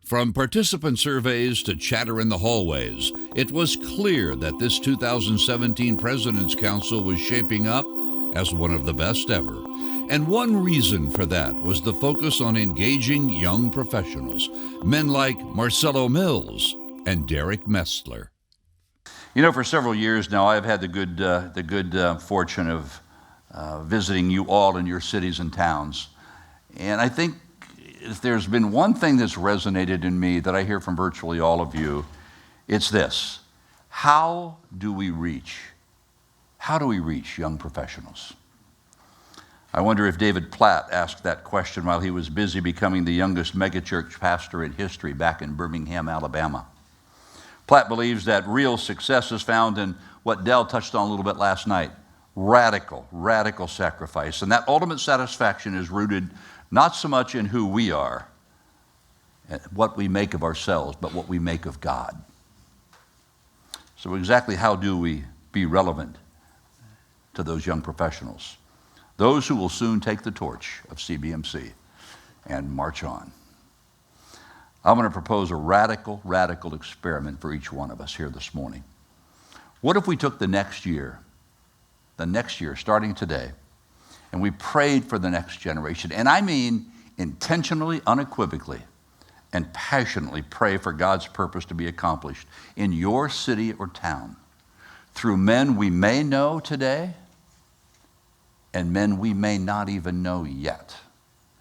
From participant surveys to chatter in the hallways, it was clear that this 2017 President's Council was shaping up as one of the best ever. And one reason for that was the focus on engaging young professionals, men like Marcelo and Derrick Mestler. You know, for several years now, I've had the good fortune of visiting you all in your cities and towns. And I think if there's been one thing that's resonated in me that I hear from virtually all of you, it's this: how do we reach young professionals? I wonder if David Platt asked that question while he was busy becoming the youngest megachurch pastor in history back in Birmingham, Alabama. Platt believes that real success is found in what Dell touched on a little bit last night: radical sacrifice. And that ultimate satisfaction is rooted not so much in who we are, what we make of ourselves, but what we make of God. So exactly how do we be relevant to those young professionals, those who will soon take the torch of CBMC and march on? I'm going to propose a radical experiment for each one of us here this morning. What if we took the next year, starting today, and we prayed for the next generation? And I mean intentionally, unequivocally, and passionately pray for God's purpose to be accomplished in your city or town through men we may know today and men we may not even know yet.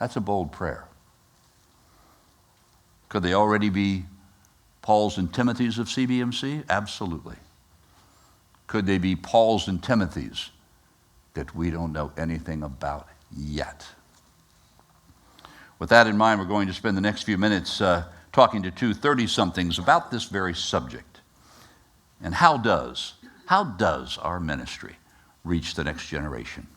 That's a bold prayer. Could they already be Pauls and Timothys of CBMC? Absolutely. Could they be Pauls and Timothys that we don't know anything about yet? With that in mind, we're going to spend the next few minutes talking to two 30-somethings about this very subject. And how does our ministry reach the next generation?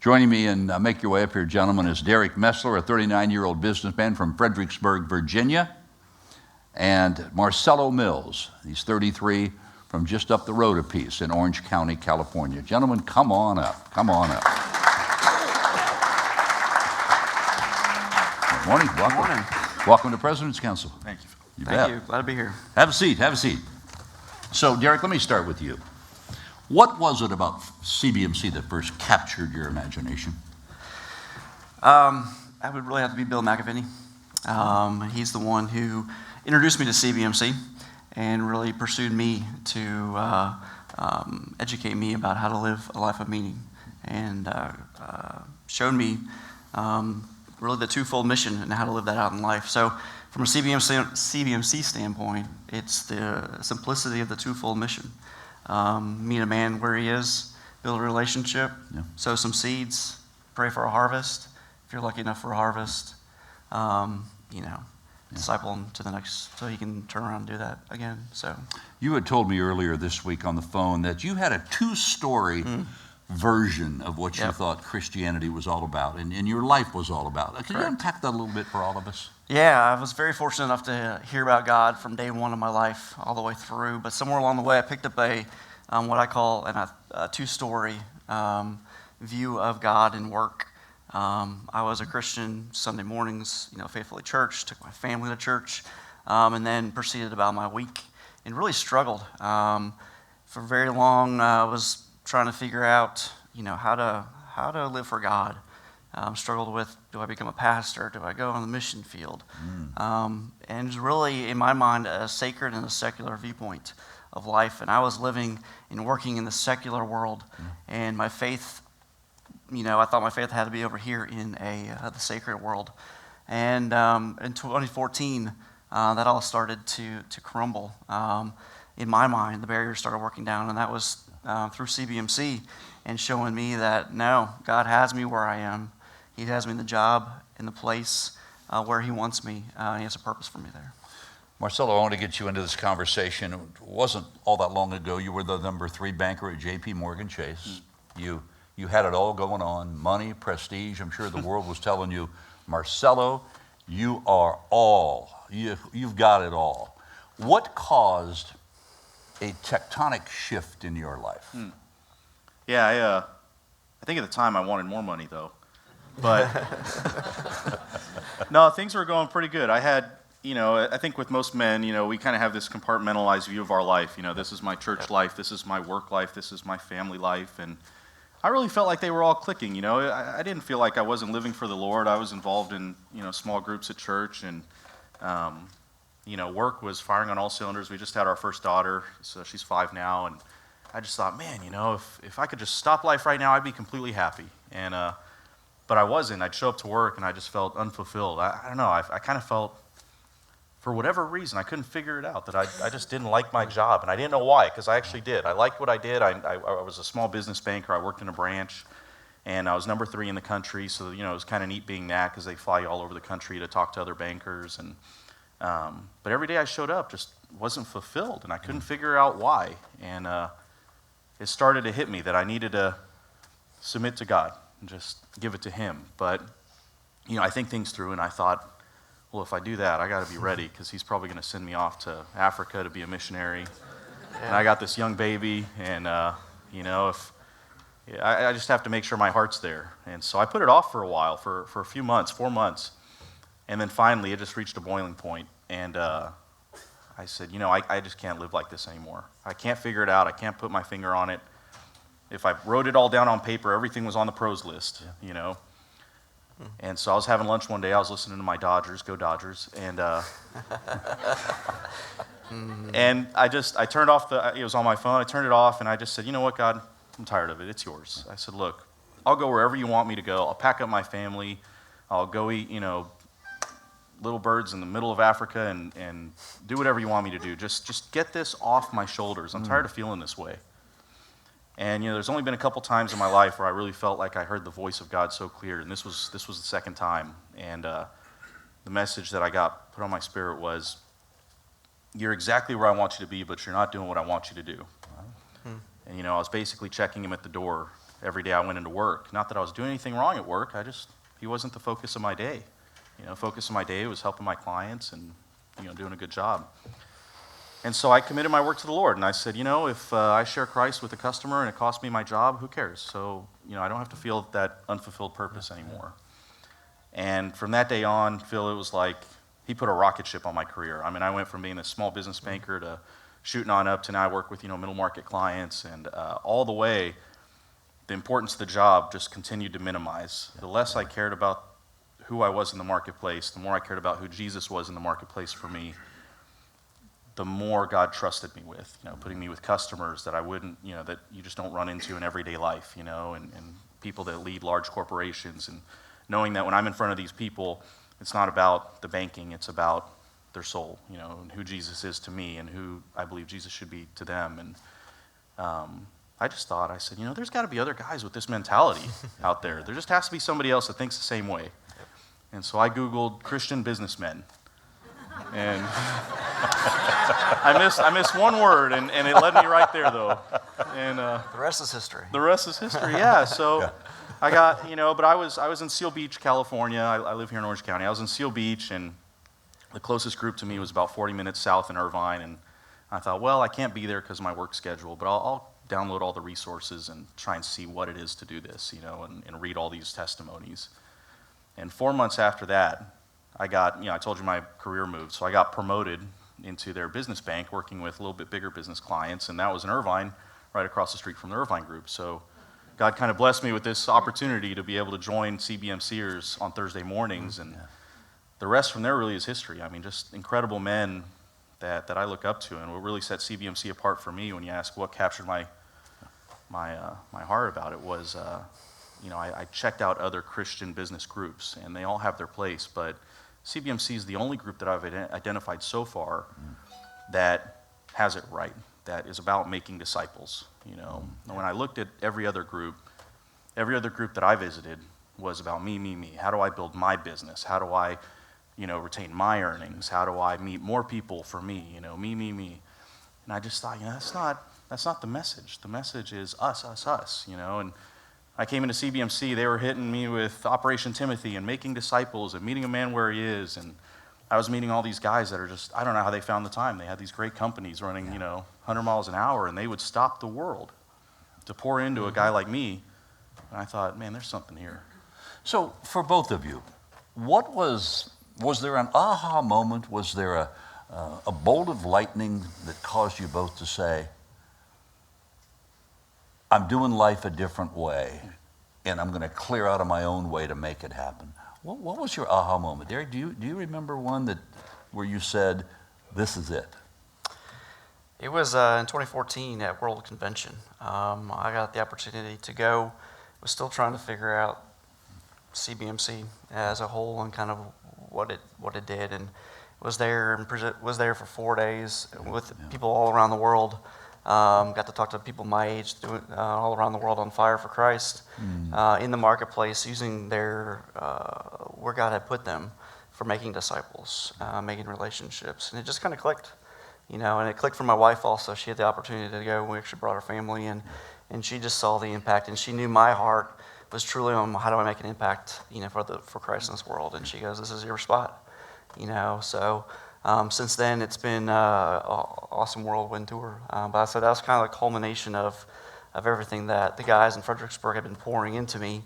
Joining me and make your way up here, gentlemen, is Derrick Mestler, a 39-year-old businessman from Fredericksburg, Virginia, and Marcelo Mills. He's 33, from just up the road a piece in Orange County, California. Gentlemen, come on up. Good morning. Welcome. Good morning. Welcome to President's Council. Thank you. You Thank bet. you. Glad to be here. Have a seat. So, Derrick, let me start with you. What was it about CBMC that first captured your imagination? I would really have to be Bill McAvinney. He's the one who introduced me to CBMC and really pursued me to educate me about how to live a life of meaning, and showed me really the twofold mission and how to live that out in life. So from a CBMC standpoint, it's the simplicity of the twofold mission. Meet a man where he is, build a relationship, sow some seeds, pray for a harvest. If you're lucky enough for a harvest, disciple him to the next, so he can turn around and do that again. So you had told me earlier this week on the phone that you had a two-story version of what you thought Christianity was all about and your life was all about. Can you unpack that a little bit for all of us? Yeah, I was very fortunate enough to hear about God from day one of my life all the way through, but somewhere along the way I picked up what I call a two-story view of God and work. I was a Christian Sunday mornings, faithfully church, took my family to church, and then proceeded about my week and really struggled. For very long, I was trying to figure out, how to live for God. Struggled with, do I become a pastor? Do I go on the mission field? And it was really, in my mind, a sacred and a secular viewpoint of life. And I was living and working in the secular world, and my faith, I thought my faith had to be over here in the sacred world. And in 2014, that all started to crumble. In my mind, the barriers started working down, and that was through CBMC and showing me that, no, God has me where I am. He has me in the job, in the place where he wants me. He has a purpose for me there. Marcelo, I want to get you into this conversation. It wasn't all that long ago. You were the number 3 banker at J.P. Morgan Chase. You had it all going on, money, prestige. I'm sure the world was telling you, Marcelo, you are all. You've got it all. What caused a tectonic shift in your life? Yeah, I think at the time I wanted more money, though. But no, things were going pretty good. I had I think with most men, we kind of have this compartmentalized view of our life. This is my church life, this is my work life, this is my family life, and I really felt like they were all clicking. I didn't feel like I wasn't living for the Lord. I was involved in, small groups at church, and, work was firing on all cylinders. We just had our first daughter, so she's 5 now, and I just thought, man, if I could just stop life right now, I'd be completely happy. And but I wasn't. I'd show up to work, and I just felt unfulfilled. I don't know. I kind of felt, for whatever reason, I couldn't figure it out, that I just didn't like my job, and I didn't know why, because I actually did. I liked what I did. I was a small business banker. I worked in a branch, and I was number 3 in the country, so it was kind of neat being that, because they fly you all over the country to talk to other bankers. And but every day I showed up just wasn't fulfilled, and I couldn't figure out why. And it started to hit me that I needed to submit to God and just give it to Him. But I think things through, and I thought, well, if I do that, I got to be ready, because He's probably going to send me off to Africa to be a missionary. And I got this young baby, and if I just have to make sure my heart's there. And so I put it off for a while, for a few months, 4 months, and then finally it just reached a boiling point. And I said, I just can't live like this anymore. I can't figure it out. I can't put my finger on it. If I wrote it all down on paper, everything was on the pros list, And so I was having lunch one day. I was listening to my Dodgers, go Dodgers, and and I turned off it was on my phone. I turned it off, and I just said, you know what, God, I'm tired of it. It's yours. I said, look, I'll go wherever you want me to go. I'll pack up my family. I'll go eat, little birds in the middle of Africa, and do whatever you want me to do. Just get this off my shoulders. I'm tired of feeling this way. And there's only been a couple times in my life where I really felt like I heard the voice of God so clear, and this was the second time. And the message that I got put on my spirit was, you're exactly where I want you to be, but you're not doing what I want you to do. And I was basically checking Him at the door every day I went into work. Not that I was doing anything wrong at work. He wasn't the focus of my day. Focus of my day was helping my clients and doing a good job. And so I committed my work to the Lord, and I said, if I share Christ with a customer and it costs me my job, who cares? So, I don't have to feel that unfulfilled purpose anymore. And from that day on, Phil, it was like He put a rocket ship on my career. I mean, I went from being a small business banker to shooting on up to now I work with, middle market clients, and all the way, the importance of the job just continued to minimize. The less I cared about who I was in the marketplace, the more I cared about who Jesus was in the marketplace for me, the more God trusted me with, putting me with customers that I wouldn't, that you just don't run into in everyday life, and people that lead large corporations, and knowing that when I'm in front of these people, it's not about the banking, it's about their soul, and who Jesus is to me and who I believe Jesus should be to them. And I said, there's got to be other guys with this mentality out there. There just has to be somebody else that thinks the same way. And so I Googled Christian businessmen. And I missed one word, and it led me right there, though. And the rest is history. The rest is history, yeah. So I got, but I was in Seal Beach, California. I live here in Orange County. I was in Seal Beach, and the closest group to me was about 40 minutes south in Irvine. And I thought, well, I can't be there because of my work schedule, but I'll download all the resources and try and see what it is to do this, and read all these testimonies. And 4 months after that, I got, I told you my career moved, so I got promoted into their business bank, working with a little bit bigger business clients, and that was in Irvine, right across the street from the Irvine group. So God kind of blessed me with this opportunity to be able to join CBMCers on Thursday mornings, and the rest from there really is history. I mean, just incredible men that I look up to, and what really set CBMC apart for me, when you ask what captured my heart about it, was I checked out other Christian business groups, and they all have their place, but CBMC is the only group that I've identified so far that has it right, that is about making disciples. When I looked at every other group that I visited was about me. How do I build my business? How do I, retain my earnings? How do I meet more people for me? Me. And I just thought, that's not the message. The message is us. And I came into CBMC, they were hitting me with Operation Timothy and making disciples and meeting a man where he is. And I was meeting all these guys that are just, I don't know how they found the time. They had these great companies running, 100 miles an hour, and they would stop the world to pour into a guy like me. And I thought, man, there's something here. So for both of you, what was Was there an aha moment? Was there a bolt of lightning that caused you both to say, I'm doing life a different way, and I'm going to clear out of my own way to make it happen? What was your aha moment? Derrick, do you remember one where you said, this is it? It was in 2014 at World Convention. I got the opportunity to go. Was still trying to figure out CBMC as a whole and kind of what it did, and was there for 4 days with people all around the world. Got to talk to people my age all around the world on fire for Christ, in the marketplace, using their where God had put them for making disciples, making relationships, and it just kind of clicked, and it clicked for my wife also. She had the opportunity to go. We actually brought her family, and she just saw the impact, and she knew my heart was truly on how do I make an impact, for Christ in this world, and she goes, this is your spot, so. Since then, it's been an awesome whirlwind tour. But I said that was kind of the culmination of everything that the guys in Fredericksburg had been pouring into me,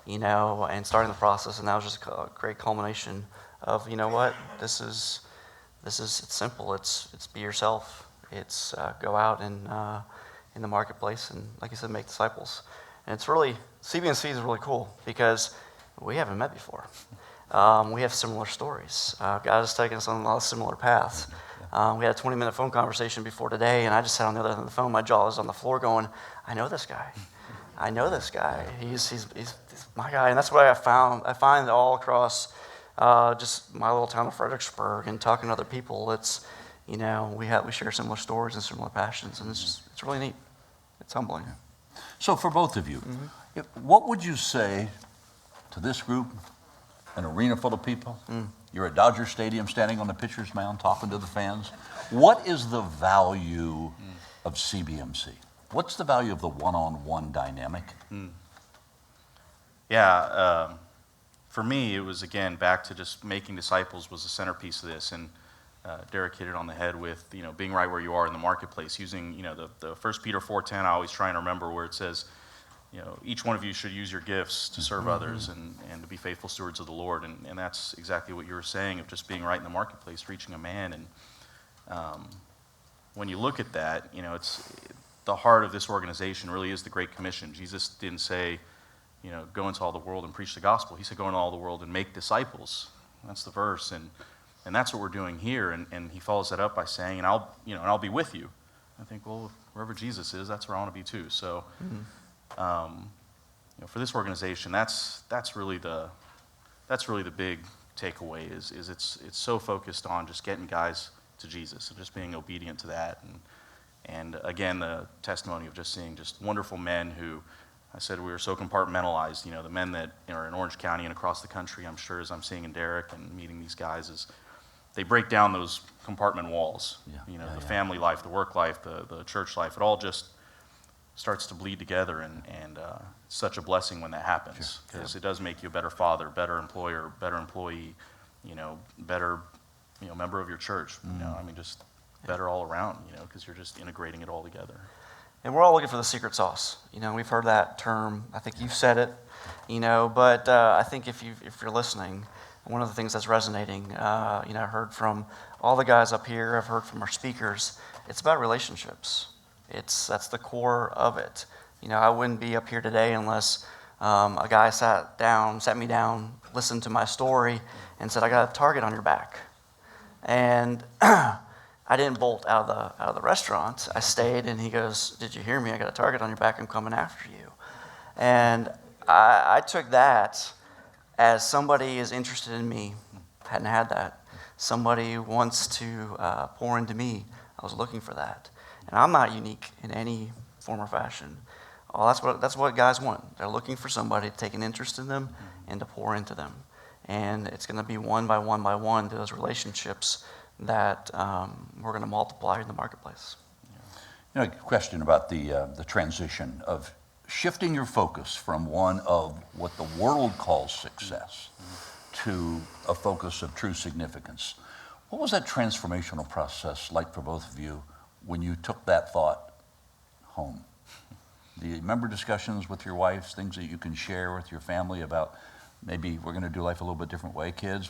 and starting the process. And that was just a great culmination of, this is it's simple. It's be yourself. It's go out and in the marketplace and, like you said, make disciples. And it's really, CBMC is really cool because we haven't met before. We have similar stories. God has taken us on a lot of similar paths. We had a 20-minute phone conversation before today, and I just sat on the other end of the phone. My jaw was on the floor going, I know this guy. I know this guy. He's my guy. And that's what I found. I find all across just my little town of Fredericksburg and talking to other people, it's, we share similar stories and similar passions, and it's really neat. It's humbling. So for both of you, what would you say to this group? An arena full of people. You're at Dodger Stadium standing on the pitcher's mound talking to the fans. What is the value of CBMC? What's the value of the one-on-one dynamic? Yeah, for me, it was, again, back to just making disciples was the centerpiece of this. And Derrick hit it on the head with, being right where you are in the marketplace, using, the 1 Peter 4:10, I always try and remember, where it says, each one of you should use your gifts to serve others and to be faithful stewards of the Lord. And that's exactly what you were saying, of just being right in the marketplace, reaching a man. And when you look at that, it's the heart of this organization really is the Great Commission. Jesus didn't say, go into all the world and preach the gospel. He said, go into all the world and make disciples. That's the verse. And that's what we're doing here. And he follows that up by saying, and I'll be with you. I think, well, wherever Jesus is, that's where I want to be too. So, for this organization, that's really the big takeaway is it's so focused on just getting guys to Jesus and just being obedient to that, and again, the testimony of just seeing just wonderful men who, I said we were so compartmentalized. The men that are in Orange County and across the country, I'm sure, as I'm seeing in Derrick and meeting these guys, is they break down those compartment walls. The family life, the work life, the church life, it all just starts to bleed together, and it's such a blessing when that happens, because it does make you a better father, better employer, better employee, better member of your church. Just better all around, because you're just integrating it all together. And we're all looking for the secret sauce. We've heard that term. I think you've said it. But I think if you're listening, one of the things that's resonating, I heard from all the guys up here. I've heard from our speakers. It's about relationships. That's the core of it. I wouldn't be up here today unless a guy sat me down, listened to my story, and said, I got a target on your back. And I didn't bolt out of the restaurant. I stayed, and he goes, did you hear me? I got a target on your back. I'm coming after you. And I took that as somebody is interested in me. Hadn't had that. Somebody wants to pour into me. I was looking for that. And I'm not unique in any form or fashion. That's what guys want. They're looking for somebody to take an interest in them and to pour into them. And it's going to be one by one those relationships that we're going to multiply in the marketplace. A question about the transition of shifting your focus from one of what the world calls success to a focus of true significance. What was that transformational process like for both of you when you took that thought home? Do you remember discussions with your wives, things that you can share with your family about maybe we're going to do life a little bit different way, kids?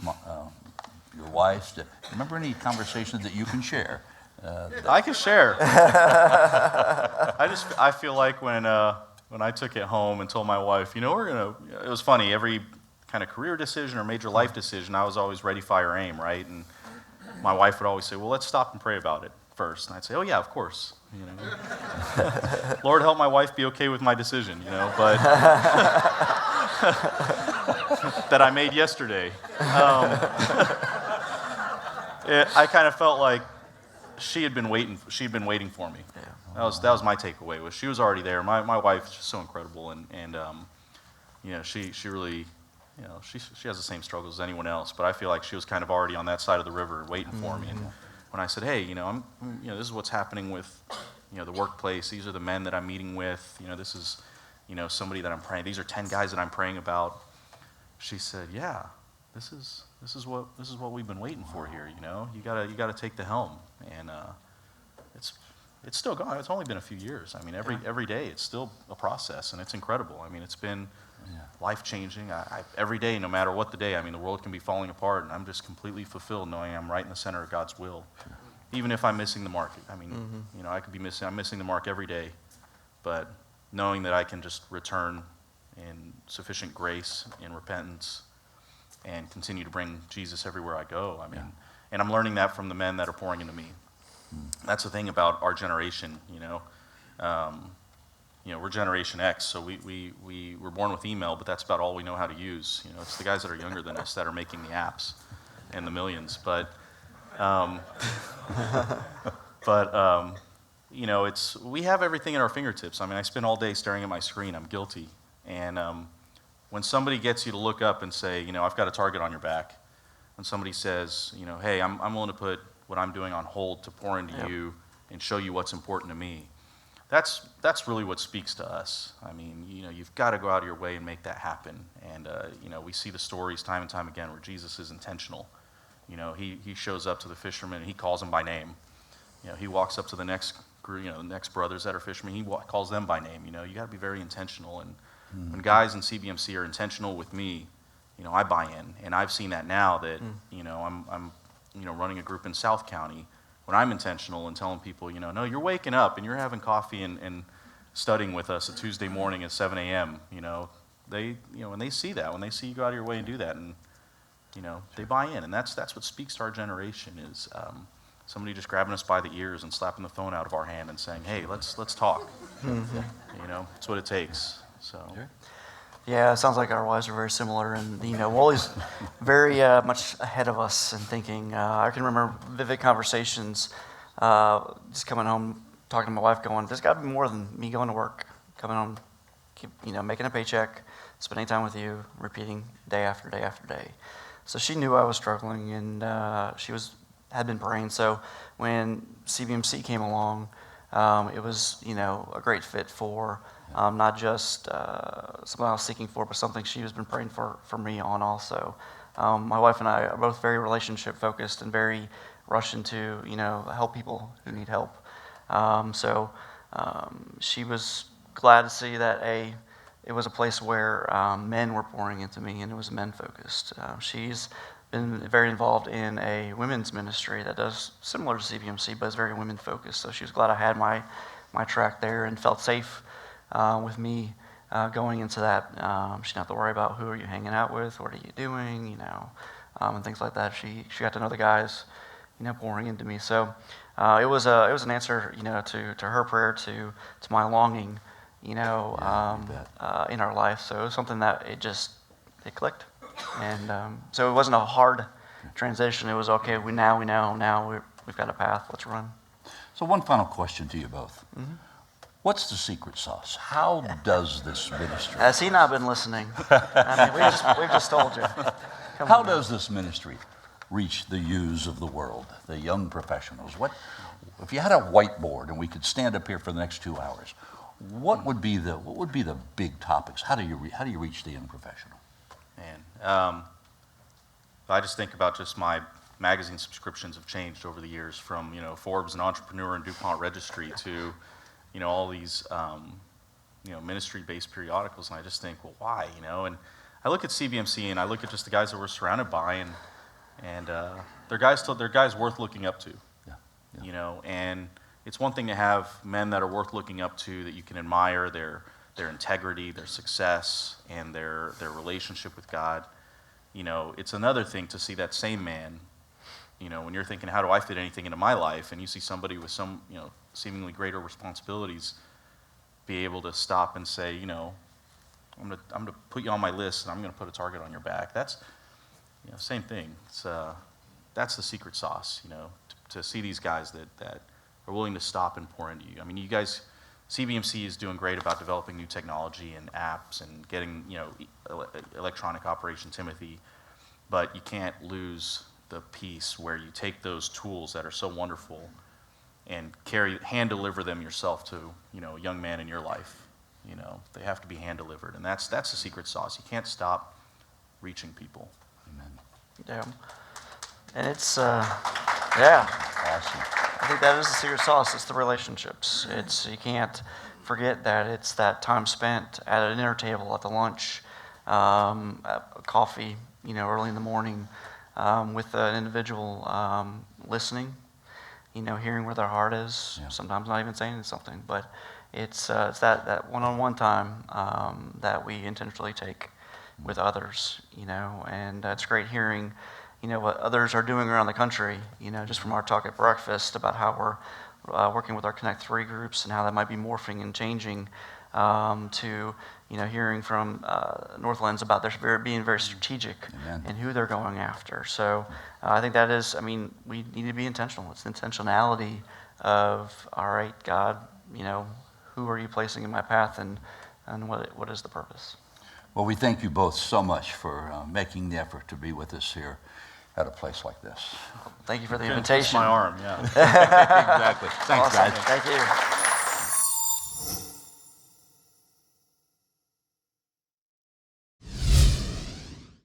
your wife? Remember any conversations that you can share? I can share. I feel like when I took it home and told my wife, it was funny, every kind of career decision or major life decision, I was always ready, fire, aim, right? And my wife would always say, well, let's stop and pray about it first. And I'd say, oh yeah, of course. Lord, help my wife be okay with my decision, but that I made yesterday. I kind of felt like she had been waiting for me. Yeah. That was my takeaway. Was she was already there. My wife's just so incredible, and she really, she has the same struggles as anyone else. But I feel like she was kind of already on that side of the river waiting for me. And when I said, hey, this is what's happening with, the workplace. These are the men that I'm meeting with. This is, somebody that I'm praying. These are 10 guys that I'm praying about. She said, yeah, this is what we've been waiting for here. You gotta take the helm, and it's still gone. It's only been a few years. I mean, every day it's still a process, and it's incredible. I mean, it's been life changing. Every day, no matter what the day. I mean, the world can be falling apart, and I'm just completely fulfilled knowing I'm right in the center of God's will, even if I'm missing the mark. I mean, I could be missing. I'm missing the mark every day, but knowing that I can just return in sufficient grace and repentance and continue to bring Jesus everywhere I go. I mean, and I'm learning that from the men that are pouring into me. That's the thing about our generation, we're Generation X, so we were born with email, but that's about all we know how to use. It's the guys that are younger than us that are making the apps and the millions. But we have everything at our fingertips. I mean, I spend all day staring at my screen. I'm guilty. And when somebody gets you to look up and say, I've got a target on your back, when somebody says, hey, I'm willing to put what I'm doing on hold to pour into you and show you what's important to me, that's really what speaks to us. I mean, you've got to go out of your way and make that happen. And, we see the stories time and time again where Jesus is intentional. He shows up to the fishermen and he calls them by name. He walks up to the next group, the next brothers that are fishermen, he calls them by name. You got to be very intentional. And when guys in CBMC are intentional with me, I buy in. And I've seen that now that, I'm running a group in South County. When I'm intentional and telling people, no, you're waking up and you're having coffee and studying with us a Tuesday morning at 7 a.m., they, when they see that, when they see you go out of your way and do that, and, they buy in. And that's what speaks to our generation is somebody just grabbing us by the ears and slapping the phone out of our hand and saying, hey, let's talk. That's what it takes. So. Yeah, it sounds like our wives are very similar, and always very much ahead of us in thinking. I can remember vivid conversations, just coming home, talking to my wife, going, "There's got to be more than me going to work, coming home, making a paycheck, spending time with you, repeating day after day after day." So she knew I was struggling, and she had been praying. So when CBMC came along, it was a great fit for. Not just something I was seeking for, but something she has been praying for me on also. My wife and I are both very relationship focused and very Russian to help people who need help. So she was glad to see that it was a place where men were pouring into me, and it was men focused. She's been very involved in a women's ministry that does similar to CBMC, but is very women focused. So she was glad I had my track there and felt safe with me going into that. She didn't have to worry about who are you hanging out with, what are you doing, and things like that. She got to know the guys, pouring into me. So it was an answer, to her prayer, to my longing, in our life. So it was something that it clicked, and so it wasn't a hard transition. It was okay. We know now we've got a path. Let's run. So one final question to you both. Mm-hmm. What's the secret sauce? How does this ministry? Has he not been listening? I mean, we've just told you. How does this ministry reach the youths of the world, the young professionals? If you had a whiteboard and we could stand up here for the next 2 hours, what would be the big topics? How do you reach the young professional? Man, I just think about just my magazine subscriptions have changed over the years from Forbes and Entrepreneur and DuPont Registry to all these, ministry-based periodicals, and I just think, well, why, And I look at CBMC, and I look at just the guys that we're surrounded by, and, And they're guys worth looking up to. Yeah. You know, and it's one thing to have men that are worth looking up to, that you can admire their integrity, their success, and their relationship with God. You know, it's another thing to see that same man, you know, when you're thinking, how do I fit anything into my life? And you see somebody with some, you know, seemingly greater responsibilities be able to stop and say, you know, I'm gonna put you on my list, and I'm gonna put a target on your back. That's, you know, same thing. It's that's the secret sauce, you know, to see these guys that are willing to stop and pour into you. I mean, you guys, CBMC is doing great about developing new technology and apps and getting, you know, electronic operation Timothy, but you can't lose the piece where you take those tools that are so wonderful and hand deliver them yourself to, you know, a young man in your life. You know, they have to be hand delivered, and that's the secret sauce. You can't stop reaching people. Amen. Yeah. And it's, yeah. Awesome. I think that is the secret sauce. It's the relationships. You can't forget that it's that time spent at a dinner table, at the lunch, coffee, you know, early in the morning, with an individual, listening, you know, hearing where their heart is. Yeah. Sometimes not even saying something, but it's that one-on-one time that we intentionally take with others, you know, and it's great hearing, you know, what others are doing around the country, you know, just from our talk at breakfast about how we're working with our Connect 3 groups and how that might be morphing and changing, to, you know, hearing from Northlands about their being very strategic. Amen. And who they're going after. So I think that is, I mean, we need to be intentional. It's the intentionality of, all right, God, you know, who are you placing in my path, and what is the purpose? Well, we thank you both so much for making the effort to be with us here at a place like this. Thank you for the Couldn't invitation. twist my arm, yeah. Exactly. Thanks, Awesome. guys. Thank you.